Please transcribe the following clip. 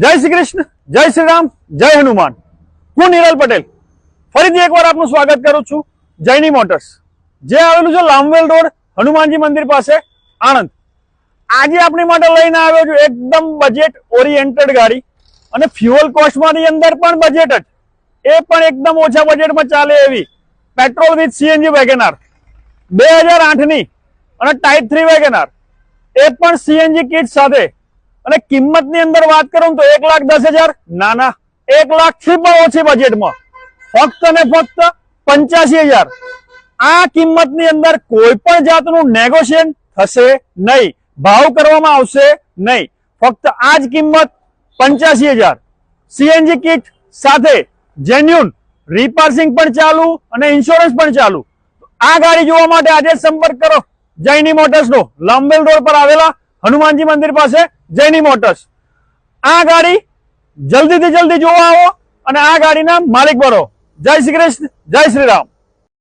જય શ્રી કૃષ્ણ, જય શ્રી રામ, જય હનુમાન. હું નિરલ પટેલ ફરીથી એકવાર આપનું સ્વાગત કરું છું જયની મોટર્સ, જે આવેલું છે લાંબવેલ રોડ, હનુમાનજી મંદિર પાસે, આણંદ. આજે આપણી માટે લઈને આવ્યો છું એકદમ બજેટ ઓરિએન્ટેડ ગાડી, અને ફ્યુઅલ કોસ્ટમાંની અંદર પણ બજેટ જ, એ પણ એકદમ ઓછા બજેટમાં ચાલે એવી પેટ્રોલ વિથ સીએનજી વેગેનાર 2008ની અને ટાઈપ 3 વેગેનાર, એ પણ સીએનજી કિટ સાથે. અને કિંમતની અંદર વાત કરું તો 1,10,000, ના 1 લાખથી પણ ઓછી બજેટમાં ફક્ત ને ફક્ત 85,000. આ કિંમતની અંદર કોઈ પણ જાતનું નેગોશિએશન થશે નહીં, ભાવ કરવામાં આવશે નહીં. ફક્ત આ જ કિંમત 85,000, સીએનજી કિટ સાથે, જેન્યુન રિપાર્સિંગ પણ ચાલુ અને ઇન્સ્યોરન્સ પણ ચાલુ. આ ગાડી જોવા માટે આજે સંપર્ક કરો જયની મોટર્સનો, લાંબવેલ રોડ પર આવેલા હનુમાનજી મંદિર પાસે જયની મોટર્સ. આ ગાડી જલ્દીથી જલ્દી જોવા આવો અને આ ગાડીના માલિક બનો. જય શ્રી કૃષ્ણ, જય શ્રી રામ.